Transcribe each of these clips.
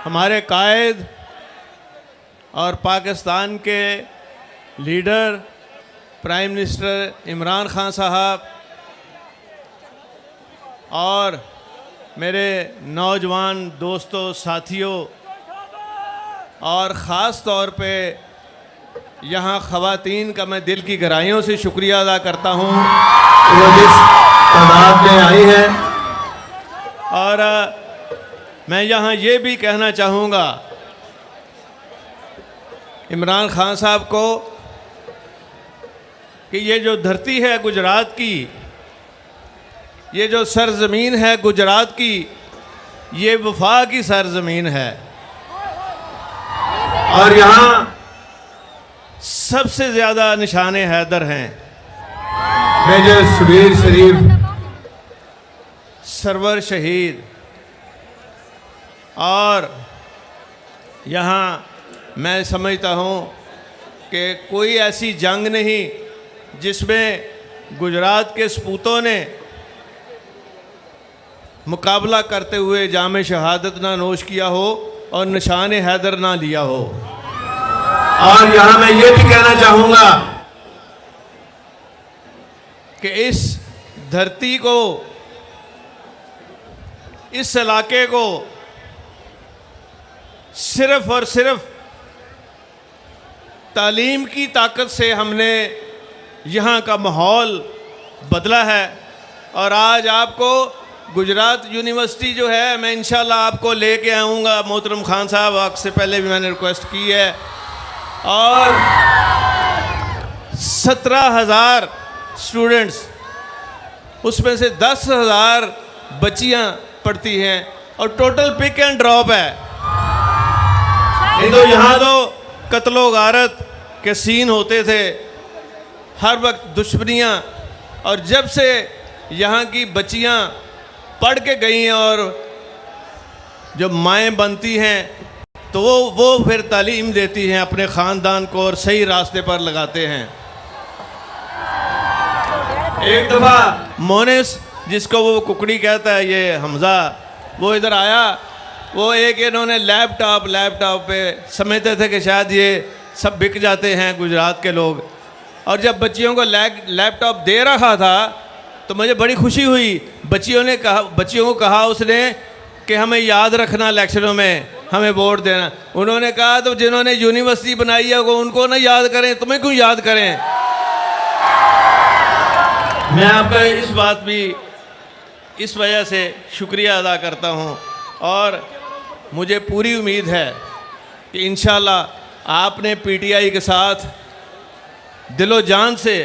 हमारे कायद और पाकिस्तान के leader prime minister Imran Khan साहब और मेरे नौजवान दोस्तों साथियों और ख़ास तौर पे यहाँ ख़वातीन का मैं दिल की गहराइयों से शुक्रिया अदा करता हूँ वो जिस तादाद में आई है। और मैं यहाँ ये भी कहना चाहूँगा इमरान खान साहब को कि ये जो धरती है गुजरात की, ये जो सरज़मीन है गुजरात की, ये वफा की सरज़मीन है और यहाँ सबसे ज़्यादा निशाने हैदर हैं। मेजर शबीर शरीफ सरवर शहीद, और यहाँ मैं समझता हूँ कि कोई ऐसी जंग नहीं जिसमें गुजरात के सपूतों ने मुकाबला करते हुए जाम शहादत ना नोश किया हो और निशान हैदर ना लिया हो। और यहाँ मैं ये भी कहना चाहूँगा कि इस धरती को, इस इलाके को सिर्फ और सिर्फ तालीम की ताकत से हमने यहाँ का माहौल बदला है। और आज आपको गुजरात यूनिवर्सिटी जो है, मैं इंशाल्लाह आपको लेके आऊँगा मोहतरम खान साहब, आपसे पहले भी मैंने रिक्वेस्ट की है। और 17,000 स्टूडेंट्स, उसमें से 10,000 बच्चियाँ पढ़ती हैं और टोटल पिक एंड ड्रॉप है। तो यहाँ तो कत्लो गारत के सीन होते थे, हर वक्त दुश्मनियाँ, और जब से यहाँ की बच्चियाँ पढ़ के गई हैं और जब माएँ बनती हैं तो वो फिर तालीम देती हैं अपने ख़ानदान को और सही रास्ते पर लगाते हैं। एक दफ़ा मोनिस, जिसको वो कुकड़ी कहता है, ये हमज़ा, वो इधर आया। वो एक इन्होंने लैपटॉप पे समझते थे कि शायद ये सब बिक जाते हैं गुजरात के लोग, और जब बच्चियों को लैपटॉप दे रहा था तो मुझे बड़ी खुशी हुई। बच्चियों को कहा उसने कि हमें याद रखना, इलेक्शनों में हमें वोट देना। उन्होंने कहा तो जिन्होंने यूनिवर्सिटी बनाई है वो उनको ना याद करें, तुम्हें क्यों याद करें। मैं आपका इस बात भी इस वजह से शुक्रिया अदा करता हूँ, और मुझे पूरी उम्मीद है कि इंशाल्लाह आपने पीटीआई के साथ दिलो जान से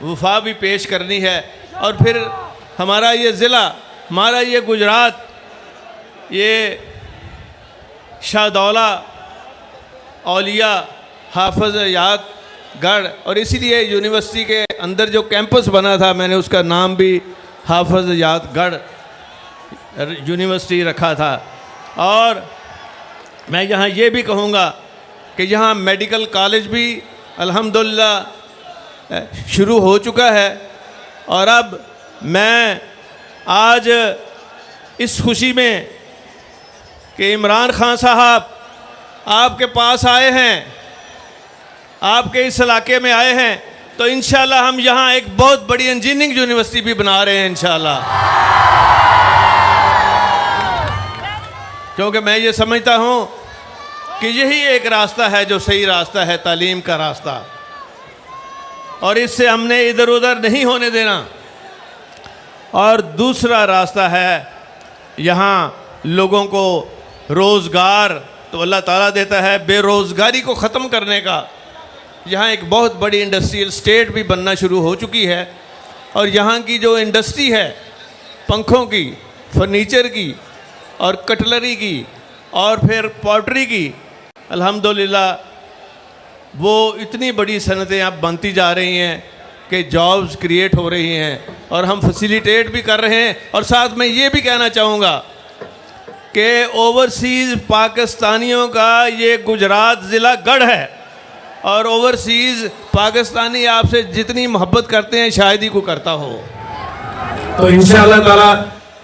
वफा भी पेश करनी है। और फिर हमारा ये ज़िला, हमारा ये गुजरात, ये शाहदौला, औलिया, हाफिज़ याद गढ़, और इसीलिए यूनिवर्सिटी के अंदर जो कैंपस बना था मैंने उसका नाम भी हाफिज़ याद गढ़ यूनिवर्सिटी रखा था। और मैं यहाँ ये भी कहूँगा कि यहाँ मेडिकल कॉलेज भी अल्हम्दुलिल्लाह शुरू हो चुका है। और अब मैं आज इस खुशी में कि इमरान खान साहब आपके पास आए हैं, आपके इस इलाके में आए हैं, तो इंशाल्लाह हम यहाँ एक बहुत बड़ी इंजीनियरिंग यूनिवर्सिटी भी बना रहे हैं इंशाल्लाह। क्योंकि मैं ये समझता हूँ कि यही एक रास्ता है जो सही रास्ता है, तालीम का रास्ता, और इससे हमने इधर उधर नहीं होने देना। और दूसरा रास्ता है यहाँ लोगों को रोज़गार तो अल्लाह ताला देता है, बेरोज़गारी को ख़त्म करने का। यहाँ एक बहुत बड़ी इंडस्ट्रियल स्टेट भी बनना शुरू हो चुकी है, और यहाँ की जो इंडस्ट्री है पंखों की, फर्नीचर की और कटलरी की और फिर पॉटरी की, अल्हम्दुलिल्लाह वो इतनी बड़ी सनतें अब बनती जा रही हैं कि जॉब्स क्रिएट हो रही हैं, और हम फैसिलिटेट भी कर रहे हैं। और साथ में ये भी कहना चाहूँगा कि ओवरसीज़ पाकिस्तानियों का ये गुजरात ज़िला गढ़ है, और ओवरसीज़ पाकिस्तानी आपसे जितनी मोहब्बत करते हैं शायद ही को करता हो। तो इंशाअल्लाह ताला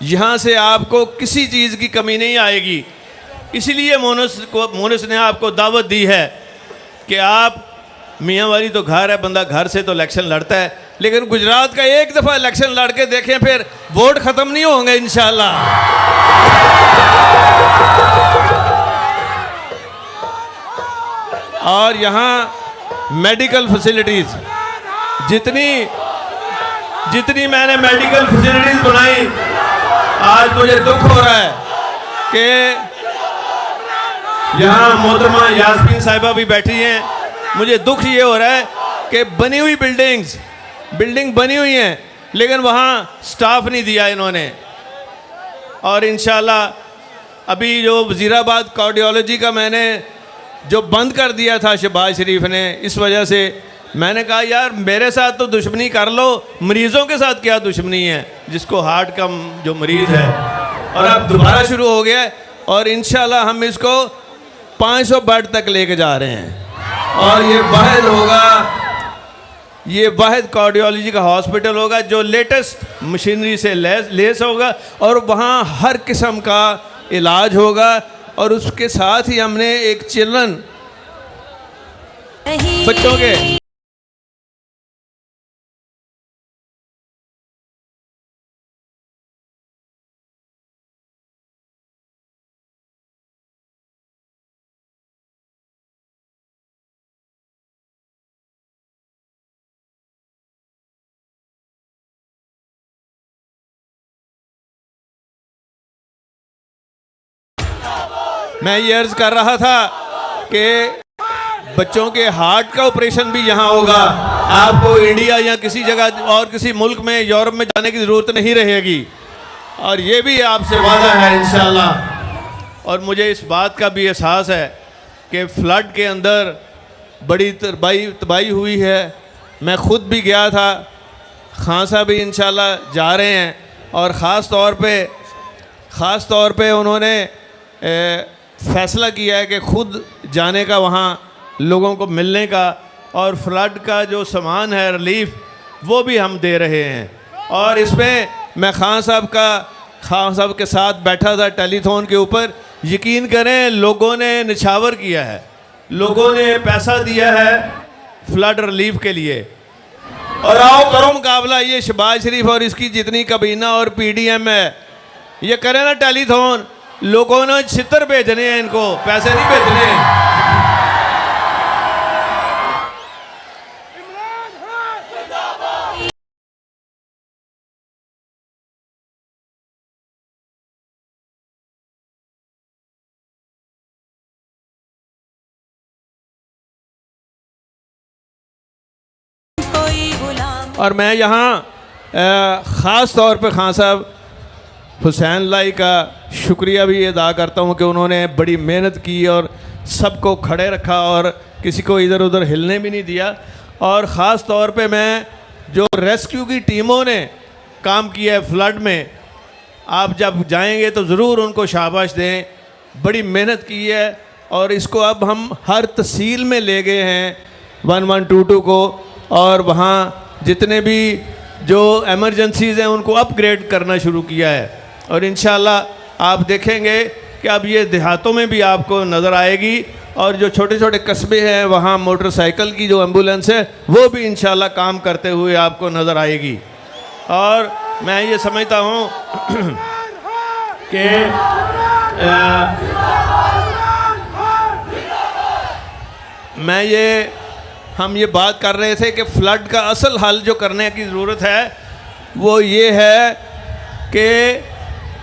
यहाँ से आपको किसी चीज़ की कमी नहीं आएगी। इसलिए मोनस ने आपको दावत दी है कि आप, मियाँ वाली तो घर है, बंदा घर से तो इलेक्शन लड़ता है, लेकिन गुजरात का एक दफ़ा इलेक्शन लड़ के देखें, फिर वोट ख़त्म नहीं होंगे इंशाल्लाह। और यहाँ मेडिकल फैसिलिटीज़, जितनी मैंने मेडिकल फैसिलिटीज़ बनाई, आज मुझे दुख हो रहा है कि यहाँ मोहतरमा यास्मीन साहिबा भी बैठी हैं। मुझे दुख ये हो रहा है कि बनी हुई बिल्डिंग बनी हुई हैं, लेकिन वहाँ स्टाफ नहीं दिया इन्होंने। और इंशाल्लाह अभी जो वज़ीराबाद कार्डियोलॉजी का मैंने जो बंद कर दिया था शहबाज शरीफ ने, इस वजह से मैंने कहा यार मेरे साथ तो दुश्मनी कर लो, मरीज़ों के साथ क्या दुश्मनी है, जिसको हार्ट का जो मरीज़ है। और अब दोबारा शुरू हो गया है और इंशाल्लाह हम इसको 500 बेड तक लेके जा रहे हैं। और ये वाहिद कार्डियोलॉजी का हॉस्पिटल होगा जो लेटेस्ट मशीनरी से लेस होगा, और वहाँ हर किस्म का इलाज होगा। और उसके साथ ही हमने एक चिल्ड्रन बच्चों के मैं ये अर्ज़ कर रहा था कि बच्चों के हार्ट का ऑपरेशन भी यहाँ होगा। आपको इंडिया या किसी जगह और किसी मुल्क में, यूरोप में जाने की ज़रूरत नहीं रहेगी। और ये भी आपसे वादा है इंशाल्लाह। और मुझे इस बात का भी एहसास है कि फ़्लड के अंदर बड़ी तबाही हुई है। मैं ख़ुद भी गया था, खान साहब भी इंशाल्लाह जा रहे हैं। और ख़ास तौर पे उन्होंने फ़ैसला किया है कि ख़ुद जाने का, वहाँ लोगों को मिलने का, और फ्लड का जो सामान है रिलीफ वो भी हम दे रहे हैं। और इसमें मैं खान साहब के साथ बैठा था टेलीथॉन के ऊपर। यकीन करें लोगों ने निछावर किया है, लोगों ने पैसा दिया है फ्लड रिलीफ के लिए। और आओ करो मुकाबला ये शहबाज शरीफ और इसकी जितनी कबीना और PDM है, ये करें ना टेलीथॉन। लोगों ने छितर भेजने हैं, इनको पैसे नहीं भेजने हैं। और मैं यहाँ ख़ास तौर पे खान साहब हुसैन लाई का शुक्रिया भी अदा करता हूँ कि उन्होंने बड़ी मेहनत की और सबको खड़े रखा और किसी को इधर उधर हिलने भी नहीं दिया। और ख़ास तौर पे मैं जो रेस्क्यू की टीमों ने काम किया है फ्लड में, आप जब जाएंगे तो ज़रूर उनको शाबाश दें, बड़ी मेहनत की है। और इसको अब हम हर तहसील में ले गए हैं 1122 को, और वहाँ जितने भी जो एमरजेंसीज़ हैं उनको अपग्रेड करना शुरू किया है। और इंशाल्लाह आप देखेंगे कि अब ये देहातों में भी आपको नज़र आएगी, और जो छोटे छोटे कस्बे हैं वहाँ मोटरसाइकिल की जो एम्बुलेंस है वो भी इंशाल्लाह काम करते हुए आपको नज़र आएगी। और मैं ये समझता हूँ कि हम ये बात कर रहे थे कि फ़्लड का असल हल जो करने की ज़रूरत है वो ये है कि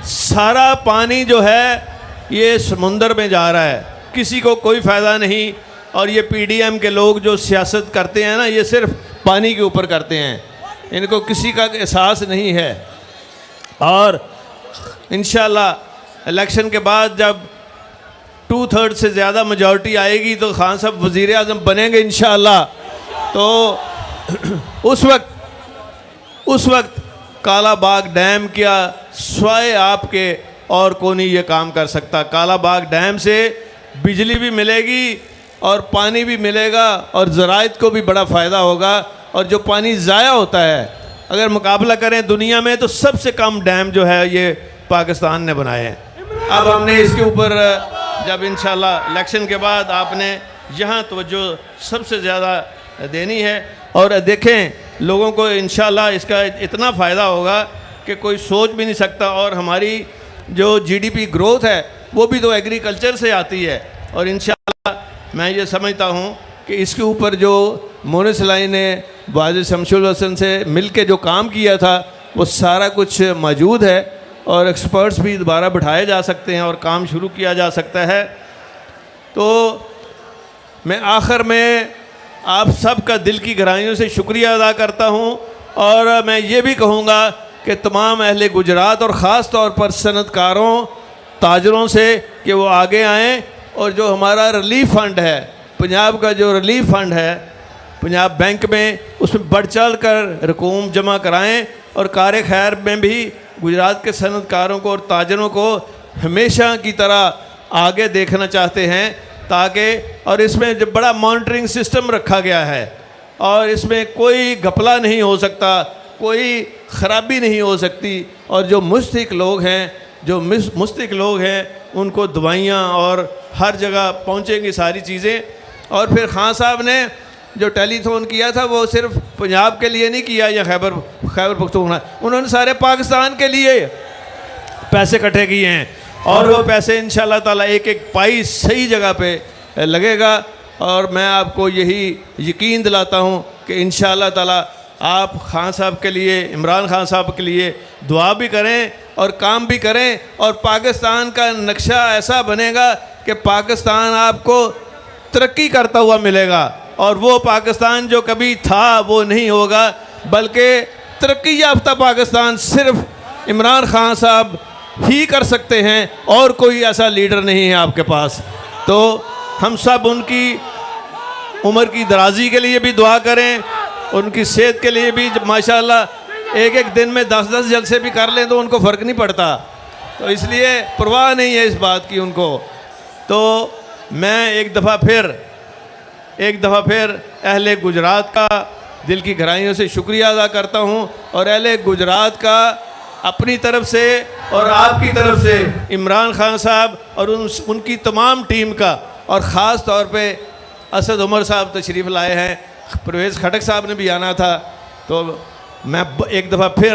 सारा पानी जो है ये समुंदर में जा रहा है, किसी को कोई फ़ायदा नहीं। और ये PDM के लोग जो सियासत करते हैं ना, ये सिर्फ पानी के ऊपर करते हैं, इनको किसी का एहसास नहीं है। और इंशाल्लाह इलेक्शन के बाद जब 2/3 से ज़्यादा मेजॉरिटी आएगी तो खान साहब वज़ीर आज़म बनेंगे इंशाल्लाह। तो उस वक्त काला बाग डैम क्या स्वाय आपके और कौन ही ये काम कर सकता। काला बाग डैम से बिजली भी मिलेगी और पानी भी मिलेगा और ज़राइत को भी बड़ा फ़ायदा होगा। और जो पानी ज़ाया होता है अगर मुकाबला करें दुनिया में तो सबसे कम डैम जो है ये पाकिस्तान ने बनाए हैं। अब हमने इसके ऊपर जब इंशाल्लाह इलेक्शन के बाद आपने यहाँ तवज्जो सबसे ज़्यादा देनी है और देखें लोगों को इंशाल्लाह इसका इतना फ़ायदा होगा कि कोई सोच भी नहीं सकता। और हमारी जो जीडीपी ग्रोथ है वो भी तो एग्रीकल्चर से आती है और इंशाल्लाह मैं ये समझता हूँ कि इसके ऊपर जो मोनिस लाई ने वाजिद शमशुल हसन से मिल के जो काम किया था वो सारा कुछ मौजूद है और एक्सपर्ट्स भी दोबारा बिठाए जा सकते हैं और काम शुरू किया जा सकता है। तो मैं आखिर में आप सब का दिल की गहराइयों से शुक्रिया अदा करता हूँ और मैं ये भी कहूँगा कि तमाम अहले गुजरात और ख़ास तौर पर सनतकारों ताजरों से कि वो आगे आएँ और जो हमारा रिलीफ फ़ंड है, पंजाब का जो रिलीफ फ़ंड है पंजाब बैंक में, उसमें बढ़ चढ़ कर रकूम जमा कराएं और कार खैर में भी गुजरात के सनतकारों को और ताजरों को हमेशा की तरह आगे देखना चाहते हैं ताकि और इसमें जब बड़ा मॉनिटरिंग सिस्टम रखा गया है और इसमें कोई घपला नहीं हो सकता, कोई ख़राबी नहीं हो सकती और जो मुस्तहिक लोग हैं, जो मुस्तहिक लोग हैं उनको दवाइयाँ और हर जगह पहुँचेंगी सारी चीज़ें। और फिर खान साहब ने जो टेलीथॉन किया था वो सिर्फ पंजाब के लिए नहीं किया या खैबर पख्तूनख्वा, उन्होंने सारे पाकिस्तान के लिए पैसे इकट्ठे किए हैं और वो पैसे इंशाल्लाह ताला एक एक पाई सही जगह पे लगेगा। और मैं आपको यही यकीन दिलाता हूँ कि इंशाल्लाह ताला आप खान साहब के लिए, इमरान खान साहब के लिए दुआ भी करें और काम भी करें और पाकिस्तान का नक्शा ऐसा बनेगा कि पाकिस्तान आपको तरक्की करता हुआ मिलेगा और वो पाकिस्तान जो कभी था वो नहीं होगा, बल्कि तरक्की याफ्ता पाकिस्तान सिर्फ इमरान खान साहब ही कर सकते हैं और कोई ऐसा लीडर नहीं है आपके पास। तो हम सब उनकी उम्र की दराजी के लिए भी दुआ करें, उनकी सेहत के लिए भी। माशाल्लाह एक एक दिन में 10-10 जलसे भी कर लें तो उनको फ़र्क नहीं पड़ता, तो इसलिए परवाह नहीं है इस बात की उनको। तो मैं एक दफ़ा फिर अहले गुजरात का दिल की गहराइयों से शुक्रिया अदा करता हूँ और अहले गुजरात का अपनी तरफ से और आपकी तरफ से इमरान खान साहब और उनकी तमाम टीम का और ख़ास तौर पे असद उमर साहब तशरीफ़ लाए हैं, परवेज़ खटक साहब ने भी आना था। तो मैं एक दफ़ा फिर